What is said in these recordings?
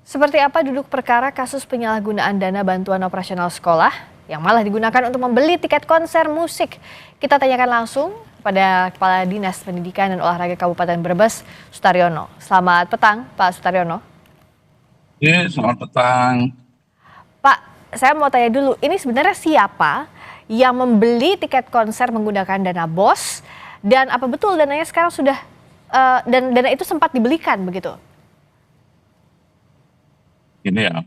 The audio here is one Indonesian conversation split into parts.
Seperti apa duduk perkara kasus penyalahgunaan dana bantuan operasional sekolah yang malah digunakan untuk membeli tiket konser musik? Kita tanyakan langsung pada Kepala Dinas Pendidikan dan Olahraga Kabupaten Brebes, Sutaryono. Selamat petang, Pak Sutaryono. Selamat petang. Pak, saya mau tanya dulu, ini sebenarnya siapa yang membeli tiket konser menggunakan dana BOS dan apa betul dananya sekarang sudah dan dana itu sempat dibelikan begitu? Ini ya,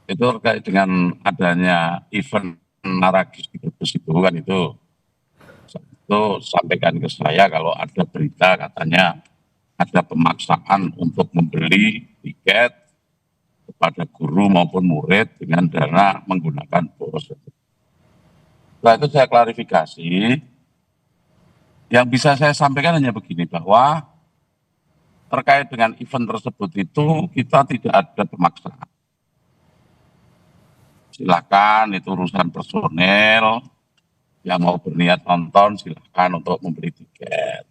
itu terkait dengan adanya event Naragis di Brebes itu kan itu sampaikan ke saya kalau ada berita katanya ada pemaksaan untuk membeli tiket kepada guru maupun murid dengan dana menggunakan BOS. Setelah itu saya klarifikasi, yang bisa saya sampaikan hanya begini bahwa terkait dengan event tersebut itu kita tidak ada pemaksaan. Silakan itu urusan personel, yang mau berniat nonton silakan untuk membeli tiket.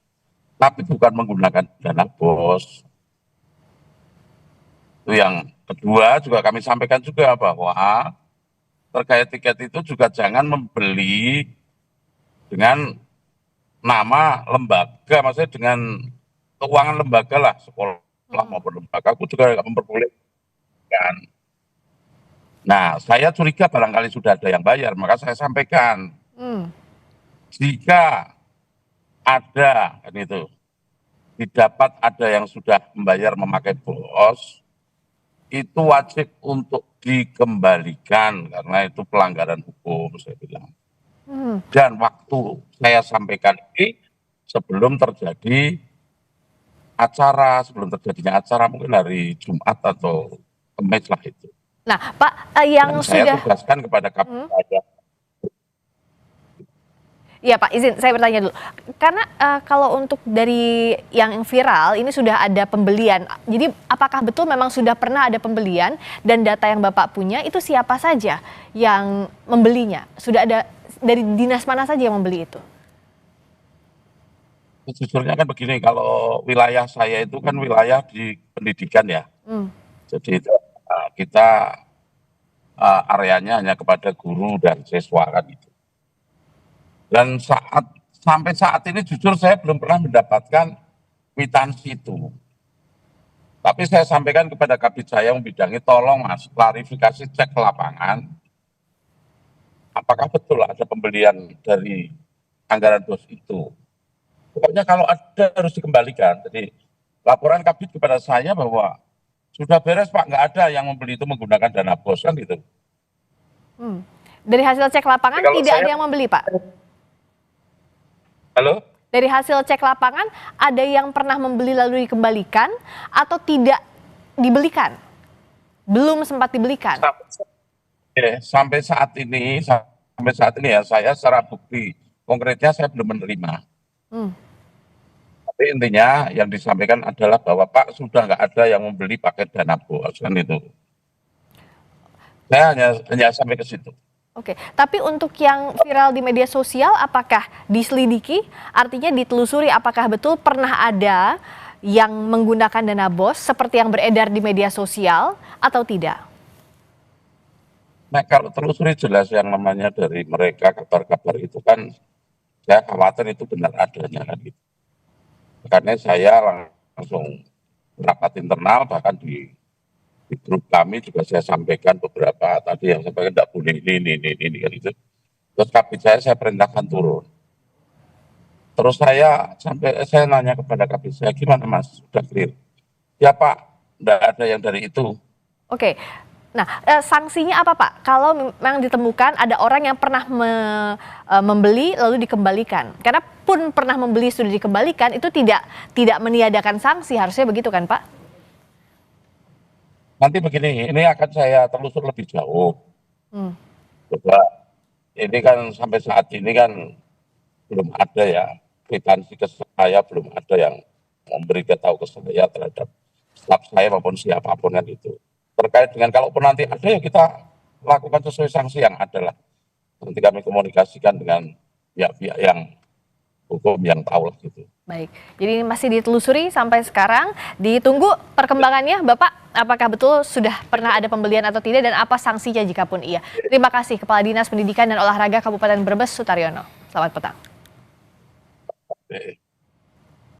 Tapi bukan menggunakan dana BOS. Itu yang kedua juga kami sampaikan juga bahwa terkait tiket itu juga jangan membeli dengan nama lembaga, maksudnya dengan keuangan lembaga lah, sekolah maupun lembaga. Aku juga nggak memperbolehkan. Nah, saya curiga barangkali sudah ada yang bayar, maka saya sampaikan jika ada kan itu didapat ada yang sudah membayar memakai BOS, itu wajib untuk dikembalikan karena itu pelanggaran hukum, saya bilang. Dan waktu saya sampaikan ini sebelum terjadi acara, sebelum terjadinya acara mungkin hari Jumat atau Kamis lah itu. Nah, Pak, yang Dan saya sudah tugaskan kepada KPK. Iya Pak, izin saya bertanya dulu. Karena kalau untuk dari yang viral ini sudah ada pembelian. Jadi apakah betul memang sudah pernah ada pembelian dan data yang Bapak punya itu siapa saja yang membelinya? Sudah ada dari dinas mana saja yang membeli itu? Sejujurnya kan begini, kalau wilayah saya itu kan wilayah di pendidikan ya. Jadi itu kita areanya hanya kepada guru dan siswa kan itu. Dan sampai saat ini jujur saya belum pernah mendapatkan kwitansi itu. Tapi saya sampaikan kepada Kabid saya membidangi, tolong Mas, klarifikasi cek ke lapangan. Apakah betul ada pembelian dari anggaran BOS itu? Pokoknya kalau ada harus dikembalikan. Jadi laporan Kabid kepada saya bahwa sudah beres Pak, nggak ada yang membeli itu menggunakan dana BOS kan gitu. Dari hasil cek lapangan tidak ada yang membeli Pak? Halo? Dari hasil cek lapangan ada yang pernah membeli lalu dikembalikan atau tidak dibelikan? Belum sempat dibelikan? Sampai saat ini ya saya secara bukti konkretnya saya belum menerima. Tapi intinya yang disampaikan adalah bahwa Pak sudah nggak ada yang membeli pakai dana BOS kan itu. Saya hanya sampai ke situ. Oke, tapi untuk yang viral di media sosial apakah diselidiki? Artinya ditelusuri apakah betul pernah ada yang menggunakan dana BOS seperti yang beredar di media sosial atau tidak? Nah kalau telusuri jelas yang namanya dari mereka kabar-kabar itu kan saya khawatir itu benar adanya kan gitu. Makanya saya langsung rapat internal bahkan di grup kami juga saya sampaikan beberapa tadi yang sampaikan tidak boleh ini kan itu. Terus Kabid saya perintahkan turun. Terus saya nanya kepada Kabid saya, gimana Mas, sudah clear? Ya Pak, tidak ada yang dari itu. Oke, nah sanksinya apa Pak? Kalau memang ditemukan ada orang yang pernah membeli lalu dikembalikan. Karena pun pernah membeli sudah dikembalikan itu tidak meniadakan sanksi, harusnya begitu kan Pak? Nanti begini, ini akan saya telusur lebih jauh. Coba, ini kan sampai saat ini kan belum ada ya, kwitansi ke saya belum ada yang memberitahu ke saya terhadap staf saya maupun siapapun kan itu. Terkait dengan kalaupun nanti ada ya kita lakukan sesuai sanksi yang ada lah. Nanti kami komunikasikan dengan pihak-pihak yang hukum yang tahu lah gitu. Baik, jadi ini masih ditelusuri sampai sekarang. Ditunggu perkembangannya, Bapak. Apakah betul sudah pernah ada pembelian atau tidak dan apa sanksinya jika pun iya. Terima kasih Kepala Dinas Pendidikan dan Olahraga Kabupaten Brebes Sutaryono. Selamat petang. Oke.